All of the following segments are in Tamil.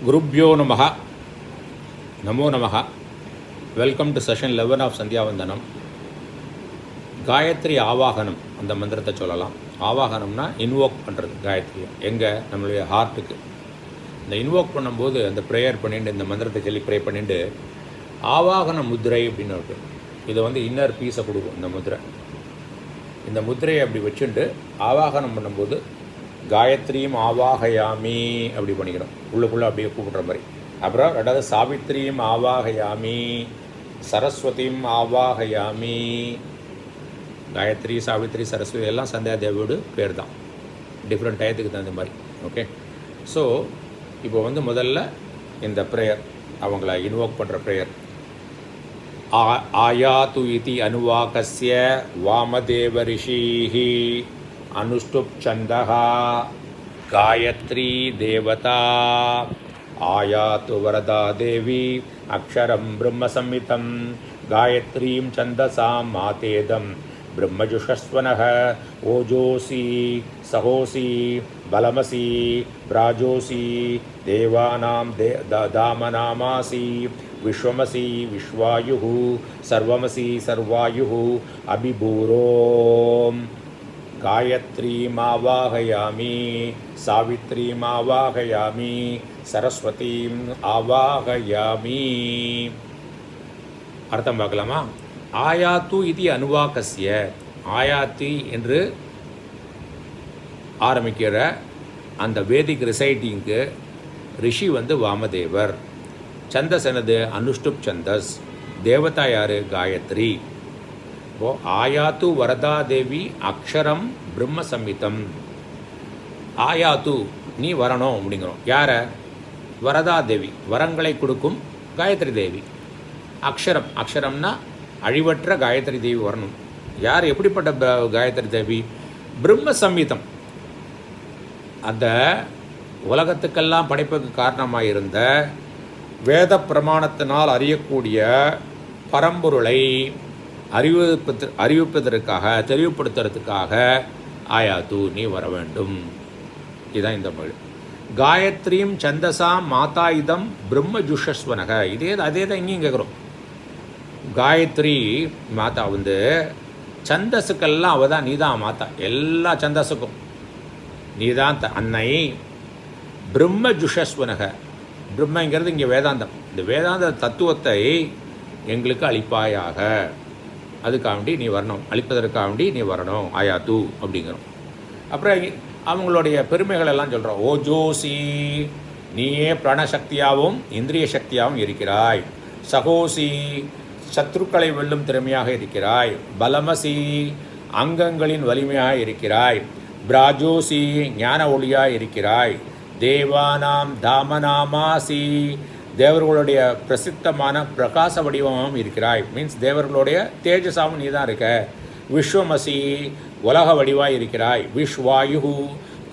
குருப்யோ நமஹ நமோ நமஹ. வெல்கம் டு செஷன் 11 ஆஃப் சந்தியாவந்தனம். காயத்ரி ஆவாகனம் அந்த மந்திரத்தை சொல்லலாம். ஆவாகனம்னா இன்வோக் பண்ணுறது காயத்ரியை எங்கே நம்மளுடைய ஹார்ட்டுக்கு. இந்த இன்வோக் பண்ணும்போது அந்த ப்ரேயர் பண்ணிட்டு இந்த மந்திரத்தை சொல்லி ப்ரே பண்ணிட்டு ஆவாகன முத்திரை அப்படின்னு இருக்கு. இதை இன்னர் பீஸை கொடுக்கும் இந்த முத்திரை. இந்த முத்திரையை அப்படி வச்சுட்டு ஆவாகனம் பண்ணும்போது காயத்ரியும் ஆவாகயாமி அப்படி பண்ணிக்கிறோம், உள்ளுக்குள்ளே அப்படியே கூப்பிட்ற மாதிரி. அப்புறம் ரெண்டாவது சாவித்திரியும் ஆவாகயாமி, சரஸ்வதியும் ஆவாகயாமி. காயத்ரி, சாவித்ரி, சரஸ்வதி எல்லாம் சந்தியாதேவியோட பேர் தான், டிஃப்ரெண்ட் டயத்துக்கு தகுந்த மாதிரி. ஓகே, ஸோ இப்போ முதல்ல இந்த ப்ரேயர், அவங்கள இன்வோக் பண்ணுற ப்ரேயர். ஆயாது இதி அனுவாகஸ்ய வாமதேவ ரிஷீஹி அனுஷ்டுப் சந்தஹா காயத்ரி தேவதா ஆயாத்து வரதா தேவி அக்ஷரம் பிரம்மசம்மிதம் காயத்ரீம் சந்தசாம் மாதேதம் பிரம்மஜுஷஸ்வனஹ ஓஜோசி சகோசி பலமசி பிராஜோசி தேவானாம் தாமநாமாசி விஸ்வமசி விஸ்வாயுஹு சர்வமசி சர்வாயுஹு அபிபூரோம் காயத்ரீமாவாகயாமி சாவித்ரீமாவாகயாமி சரஸ்வதீம் ஆவாகயாமி. அர்த்தம் பார்க்கலாமா? ஆயாத்து இது அனுவாகஸ்ய, ஆயாத்தி என்று ஆரம்பிக்கிற அந்த வேதிக் ரிசைட்டிங்க்கு ரிஷி வாமதேவர். சந்தஸ் என்னது? அனுஷ்டுப் சந்தஸ். தேவதா யார்? காயத்ரி. இப்போது ஆயாத்து வரதா தேவி அக்ஷரம் பிரம்ம சம்மிதம். ஆயாத்து நீ வரணும் அப்படிங்கிறோம். யாரை? வரதா தேவி, வரங்களை கொடுக்கும் காயத்ரி தேவி. அக்ஷரம், அக்ஷரம்னா அழிவற்ற காயத்ரி தேவி வரணும். யார்? எப்படிப்பட்ட காயத்ரி தேவி? பிரம்ம சம்மிதம், அந்த உலகத்துக்கெல்லாம் படைப்புக்கு காரணமாக இருந்த வேத பிரமாணத்தினால் அறியக்கூடிய பரம்பொருளை அறிவிப்பதற்காக, தெளிவுபடுத்துறதுக்காக ஆயாத்து நீ வர வேண்டும். இதுதான் இந்த மொழி. காயத்ரீம் சந்தசாம் மாதாயுதம் பிரம்ம ஜுஷஸ்வனக. அதே தான் இங்கேயும் கேட்குறோம். காயத்ரி மாதா சந்தஸுக்கெல்லாம் அவள் தான், நீ தான் மாதா. எல்லா சந்தஸுக்கும் நீ தான் அன்னை. பிரம்ம ஜுஷஸ்வனக, பிரம்மங்கிறது இங்கே வேதாந்தம். இந்த வேதாந்த தத்துவத்தை எங்களுக்கு அளிப்பாயாக, அதுக்காண்டி நீ வரணும், அளிப்பதற்காண்டி நீ வரணும் ஆயாத்து அப்படிங்கிறோம். அப்புறம் அவங்களுடைய பெருமைகள் எல்லாம் சொல்கிறோம். ஓஜோசி, நீயே பிராணசக்தியாகவும் இந்திரிய சக்தியாகவும் இருக்கிறாய். சகோசி, சத்ருக்களை வெல்லும் திறமையாக இருக்கிறாய். பலமசி, அங்கங்களின் வலிமையாக இருக்கிறாய். பிராஜோசி, ஞான ஒளியாக இருக்கிறாய். தேவானாம் தாமநாமாசி, தேவர்களுடைய பிரசித்தமான பிரகாச வடிவமாகவும் இருக்கிறாய். மீன்ஸ் தேவர்களுடைய தேஜஸாகவும் நீ தான் இருக்க. விஸ்வமசி, உலக வடிவாக இருக்கிறாய். விஸ்வாயு,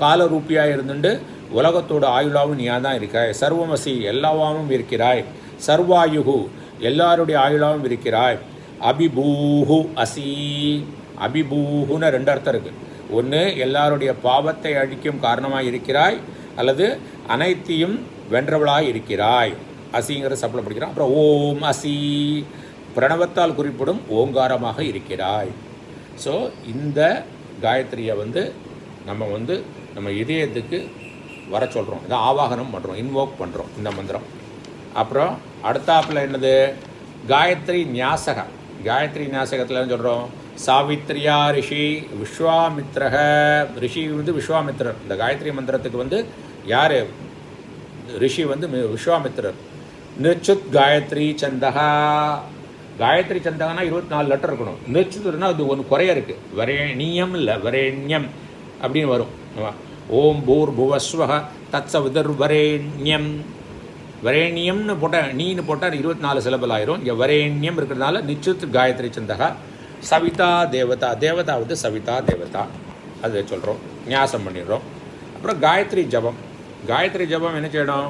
காலரூபியாக இருந்துட்டு உலகத்தோட ஆயுளாவும் நீயாக தான் இருக்காய். சர்வமசி, எல்லாவாகவும் இருக்கிறாய். சர்வாயுகு, எல்லாருடைய ஆயுளாகவும் இருக்கிறாய். அபிபூஹு அசி, அபிபூஹுன்னு 2 அர்த்தம் இருக்குது. ஒன்று, எல்லாருடைய பாவத்தை அழிக்கும் காரணமாக இருக்கிறாய், அல்லது அனைத்தையும் வென்றவளாக இருக்கிறாய். அசிங்கிற சப்ளை படிக்கிறான். அப்புறம் ஓம் அசி, பிரணவத்தால் குறிப்பிடும் ஓங்காரமாக இருக்கிறாய். ஸோ இந்த காயத்ரியை நம்ம இதயத்துக்கு வர சொல்கிறோம். இதை ஆவாகனம் பண்ணுறோம், இன்வோக் பண்ணுறோம் இந்த மந்திரம். அப்புறம் அடுத்தாப்பில் என்னது? காயத்ரி ஞாசக. காயத்ரி ஞாசகத்தில் என்ன சொல்கிறோம்? சாவித்ரியா ரிஷி விஸ்வாமித்ரக. ரிஷி விஸ்வாமித்ரர். இந்த காயத்ரி மந்திரத்துக்கு யார்? ரிஷி விஸ்வாமித்ரர். நிச்சுத் காயத்ரி சந்தகா. காயத்ரி சந்தகனா 24 லெட்டர் இருக்கணும். நிச்சுத்னா அது ஒன்று குறைய இருக்குது. வரேணியம் இல்லை, வரேண்யம் அப்படின்னு வரும். ஓம் பூர் புவஸ்வஹ தத்சவிதர் வரேண்யம். வரேண்யம்னு போட்டால், நீன்னு போட்டால் 24 சிலபல் ஆயிரும். இங்கே வரேண்யம் இருக்கிறதுனால நிச்சுத் காயத்ரி சந்தகா. சவிதா தேவதா. தேவதா சவிதா தேவதா, அது சொல்கிறோம், ஞாசம் பண்ணிடுறோம். அப்புறம் காயத்ரி ஜபம். காயத்ரி ஜபம் என்ன செய்யணும்?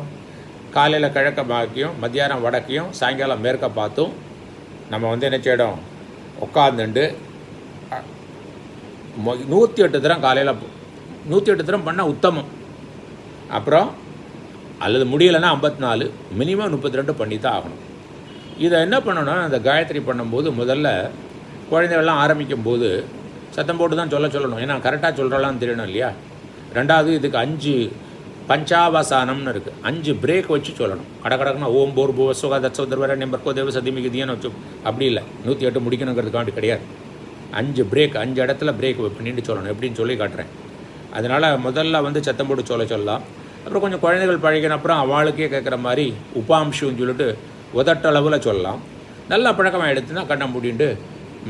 காலையில் கிழக்க பாக்கியும், மத்தியானம் வடக்கையும், சாயங்காலம் மேற்க பார்த்தும் நம்ம என்ன செய்யணும்? உட்காந்துண்டு 108 தரம் காலையில் 108 தரம் பண்ணால் உத்தமம். அப்புறம் அல்லது முடியலைன்னா 54, மினிமம் 32 பண்ணி தான் ஆகணும். இதை என்ன பண்ணணும்னா, அந்த காயத்ரி பண்ணும்போது முதல்ல குழந்தைகள்லாம் ஆரம்பிக்கும் போது சத்தம் போட்டு தான் சொல்லணும். ஏன்னா கரெக்டாக சொல்கிறலான்னு தெரியணும் இல்லையா. ரெண்டாவது, இதுக்கு 5 பஞ்சாவசானம்னு இருக்குது. 5 பிரேக் வச்சு சொல்லணும். கடக்கடக்குன்னா ஓம் போர் பூவ சுகா தத்சவதர்வர நம்பர்கோ தேவ சதிமிகுதியான்னு வச்சு அப்படி இல்லை. 108 முடிக்கணுங்கிறதுக்காண்டி கிடையாது. 5 பிரேக், 5 இடத்துல பிரேக் பண்ணிட்டு சொல்லணும். எப்படின்னு சொல்லி காட்டுறேன். அதனால் முதல்ல வந்து சத்தம் போட்டு சொல்லலாம். அப்புறம் கொஞ்சம் குழந்தைகள் பழகின அப்புறம் அவளுக்கே கேட்குற மாதிரி உபாம்ஷுன்னு சொல்லிட்டு உதட்டளவில் சொல்லலாம். நல்லா பழக்கமாக எடுத்துன்னா கண்ணை மூடிட்டு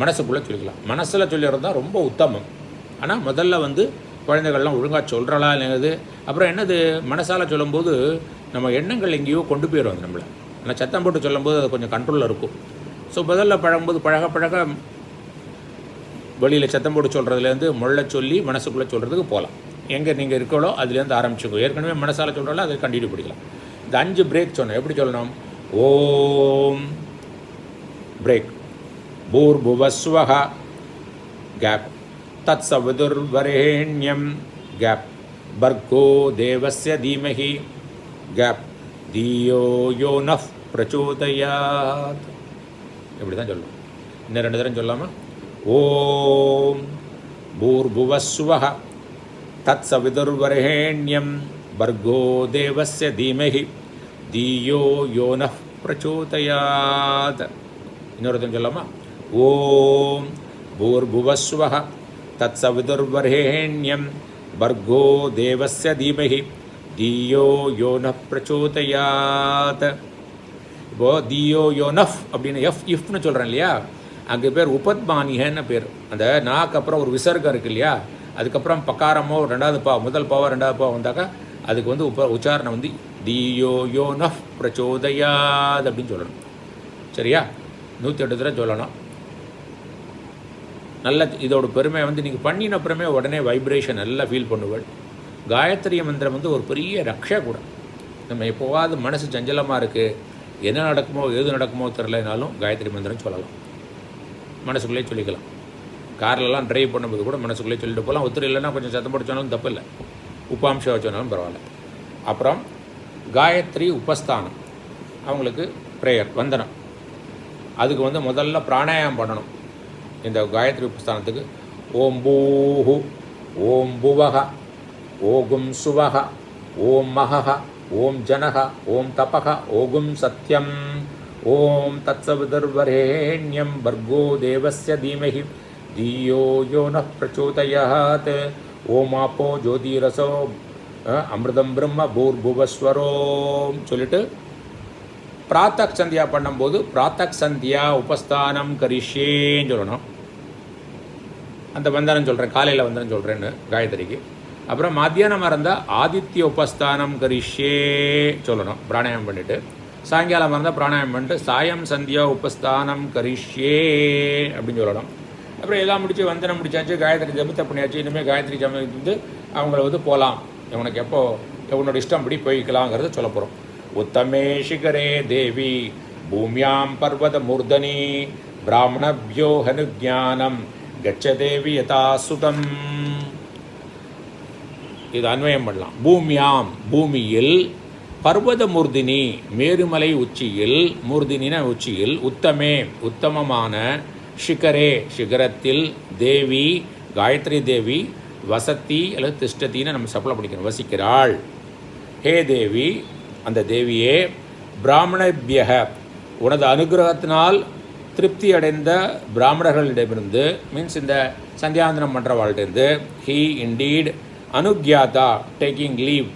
மனசுக்குள்ளே சொல்லிக்கலாம். மனசில் சொல்லிடுறது தான் ரொம்ப உத்தமம். ஆனால் முதல்ல வந்து குழந்தைகள்லாம் ஒழுங்காக சொல்கிறலாம் இல்லைங்கிறது. அப்புறம் என்னது, மனசால் சொல்லும்போது நம்ம எண்ணங்கள் எங்கேயோ கொண்டு போயிடும் அது நம்மளை. ஆனால் சத்தம் போட்டு சொல்லும்போது அது கொஞ்சம் கண்ட்ரோலில் இருக்கும். ஸோ முதல்ல பழகும்போது பழக வெளியில் சத்தம் போட்டு சொல்கிறதுலேருந்து முள்ள சொல்லி மனசுக்குள்ளே சொல்கிறதுக்கு போகலாம். எங்கே நீங்கள் இருக்கோ அதுலேருந்து ஆரம்பிச்சுக்கோ. ஏற்கனவே மனசால் சொல்கிறோம், அதை கண்டினியூ பிடிக்கலாம். இந்த 5 பிரேக் சொன்னோம். எப்படி சொல்லணும்? ஓம் பிரேக், பூர்புவஸ்வஹ கேப், தத் சவிதுர்வரேண்யம் கேப், பர்கோ தேவஸ்ய தீமஹி கேப், தியோ யோ நஃப் பிரச்சோதயாத். இப்படி தான் சொல்லணும். இன்னும் 2 தரம் சொல்லாமல், ஓம் பூர்புவஸ்வஹ தத் சவிதுர்வரேண்யம் பர்கோ தேவஸ்ய தீமஹி தியோ யோ நஃப் பிரச்சோதயாத். இன்னொருத்தன் சொல்லாமா, ஓம் பூர்புவஸ்வஹ தத் சவிதுர்வரேண்யம் பர்கோ தேவஸ்ய தீமஹி தியோ யோ நஃப் பிரச்சோதயாத். இப்போது தியோ யோ நஃப் அப்படின்னு இஃப்னு சொல்கிறேன் இல்லையா, அங்கே பேர் உபத்மானிகன்னு பேர். அந்த நாக்கு அப்புறம் ஒரு விசர்க்கம் இருக்குது இல்லையா, அதுக்கப்புறம் பக்காரமோ 2வது பாவம், முதல் பாவம் 2வது பாவம் வந்தாக்கா அதுக்கு வந்து உச்சாரணம் வந்து தியோ யோ நஃப் பிரச்சோதயாத் அப்படின்னு சொல்லணும். சரியா? 108 தடவை சொல்லணும். நல்ல இதோட பெருமை வந்து நீங்கள் பண்ணின அப்புறமே உடனே வைப்ரேஷன் நல்லா ஃபீல் பண்ணுவேன். காயத்ரி மந்திரம் வந்து ஒரு பெரிய ரக்ஷா கூட. நம்ம எப்போவாது மனசு சஞ்சலமாக இருக்குது, என்ன நடக்குமோ எது நடக்குமோ தெரிலனாலும் காயத்ரி மந்திரம் சொல்லலாம். மனசுக்குள்ளே சொல்லிக்கலாம். கார்லலாம் ட்ரைவ் பண்ணும்போது கூட மனசுக்குள்ளே சொல்லிட்டு போகலாம். ஒருத்தர் இல்லைன்னா கொஞ்சம் சத்தம் போட்டு சொன்னாலும் தப்பு இல்லை, உப்பாம்சம் வச்சோனாலும் பரவாயில்ல. அப்புறம் காயத்ரி உபஸ்தானம், அவங்களுக்கு ப்ரேயர் வந்தனம். அதுக்கு வந்து முதல்ல பிராணாயாமம் பண்ணணும். இந்த காயத்ரி உபஸ்தானத்துக்கு ஓம் பூஹு, ஓம் புவஹ, ஓகும் சுவஹ, ஓம் மஹஹ, ஓம் ஜனஹ, ஓம் தபஹ, ஓகும் சத்யம், ஓம் தத்சவிதுர்வரேண்யம் பர்கோ தேவஸ்ய தீமஹி தியோ யோ நஃப் பிரச்சோதயாத், ஓம் ஆப்போ ஜோதிரசோ அமிர்தம் பிரம்ம பூர்புவஸ்வரோம் சொல்லிட்டு பிராத்தக் சந்தியா பண்ணும்போது பிராத்தக் சந்தியா உபஸ்தானம் கரிஷ்யேன்னு சொல்லணும். அந்த வந்தனம் சொல்கிறேன், காலையில் வந்தனம் சொல்கிறேன்னு காயத்ரிக்கு. அப்புறம் மத்தியானமாக இருந்தால் ஆதித்ய உபஸ்தானம் கரிஷ்யே சொல்லணும் பிராணாயாமம் பண்ணிவிட்டு. சாயங்காலம் இருந்தால் பிராணாயாமம் பண்ணிட்டு சாயம் சந்தியா உபஸ்தானம் கரிஷ்யே அப்படின்னு சொல்லணும். அப்புறம் எல்லாம் முடிச்சு வந்தனம் முடிச்சாச்சு, காயத்ரி ஜபத்தை பண்ணியாச்சு. இனிமேல் காயத்ரி ஜபத்துக்கு வந்து அவங்கள வந்து போகலாம், உனக்கு எப்போ உன்னோட இஷ்டம் படி போய்க்கலாங்கிறத சொல்ல போகிறோம். உத்தமே சிகரே தேவி பூமியாம் பர்வத மூர்தனி பிராமணபியோ ஹனுஜானம் கச்ச தேவி யதா சுதம். இது அன்வயம் பண்ணலாம். பூமியாம் பூமியில், பர்வத மூர்தினி மேருமலை உச்சியில், மூர்தினின உச்சியில், உத்தமே உத்தமமான, ஷிகரே சிகரத்தில், தேவி காயத்ரி தேவி, வசத்தி அல்லது திஷ்டத்தின்னு நம்ம சப்ளை பண்ணிக்கணும், வசிக்கிறாள். ஹே தேவி, அந்த தேவியே, பிராமணபியக உனது அனுகிரகத்தினால் திருப்தி அடைந்த பிராமணர்களிடமிருந்து, மீன்ஸ் இந்த சந்தியாந்தனம் பண்ணுறவாழ்கிட்டருந்து, ஹீ இண்டீட் அனுக்யாதா டேக்கிங் லீவ்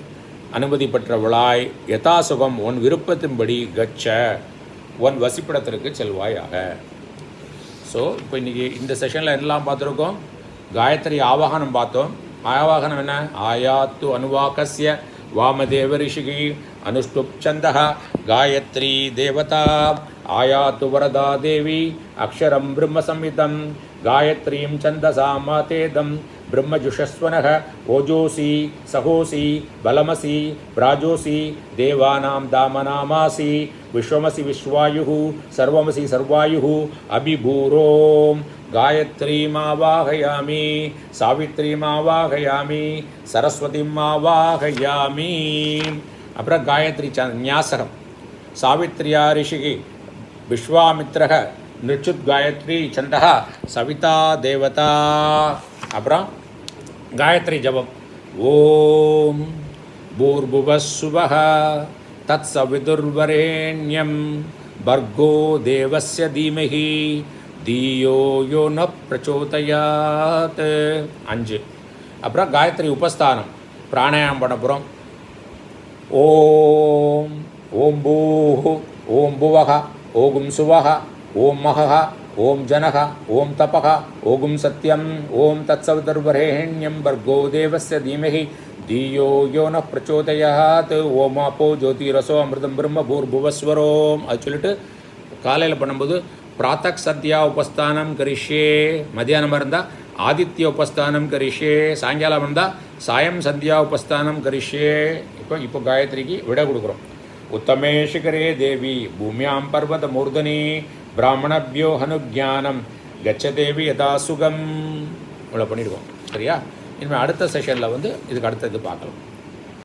அனுமதி பெற்றவளாய், யதாசுகம் உன் விருப்பத்தின்படி, கச்ச உன் வசிப்பிடத்திற்கு செல்வாயாக. ஸோ இப்போ இன்றைக்கி இந்த செஷனில் எல்லாம் பார்த்துருக்கோம். காயத்ரி ஆவாகனம் பார்த்தோம். ஆவாகனம் என்ன? ஆயாத்து அனுவாகஸ்ய வாமதேவ ரிஷிகி அனுஷ்டுப் சந்தः காயத்ரி தேவதா ஆயாத்து வரதா தேவி அக்ஷரம் பிரம்ம சம்ஹிதம் காயத்ரீம் சந்தசா மாதேதம் பிரம்மஜுஷஸ்வனः ஓஜோசி சகோசி பலமசி பிராஜோசி தேவானாம் தாமநாமாசி விஸ்வமசி விஸ்வாயுः சர்வமசி சர்வாயுः அபிபூரோம் காயத்ரீமாவாகயாமி சாவித்ரீமாவாகயாமி சரஸ்வதிமாவாகயாமி. அப்புறம் காயத்ரி ஞாசகம் சாவித்ரியா ரிஷிகி விஸ்வாமித்ரக நிருச்சுத் காயத்ரி சந்தகா சவிதா தேவதா. அப்புறம் காயத்ரி ஜபம் ஓம் பூர்புவஸ்ஸுவஹ தத் சவிதுர்வரேண்யம் பர்கோ தேவஸ்ய தீமஹி தீயோ யோ ந பிரச்சோதயாத். 5. அப்புறம் காயத்ரி உபஸ்தானம் பிராணாயாமம் பண்ண போகிறோம். ஓம் ஓம் பூஹ ஓம் புவஹ ஓகும் சுவஹ ஓம் மஹஹ ஓம் ஜனஹ ஓம் தபஹ ஓகும் சத்யம் ஓம் தத்சவிதுர்வரேண்யம் பர்கோ தேவஸ்ய தீமஹி தீயோ யோ ந பிரச்சோதயாத். ஓம் ஆப்போ ஜோதிரசோ அமிர்தம் பிரம்ம பூர்புவஸ்வரோம். அது சொல்லிட்டு காலையில் பண்ணும்போது பிராத்தக் சத்யா உபஸ்தானம் கரிஷ்யே, மத்தியானமாக இருந்தால் ஆதித்ய உபஸ்தானம் கரிஷ்யே, சாயங்காலம் இருந்தால் சாயம் சந்தியா உபஸ்தானம் கரிஷ்யே. இப்போ காயத்ரிக்கு விட கொடுக்குறோம். உத்தமே சிகரே தேவி பூமியாம் பர்வத மூர்தனி பிராமணபியோ ஹனுஜானம் கச்ச தேவி யதா சுகம். இவ்வளோ பண்ணியிருக்கோம். சரியா? இனிமேல் அடுத்த செஷனில் வந்து இதுக்கு அடுத்தது பார்க்கலாம்.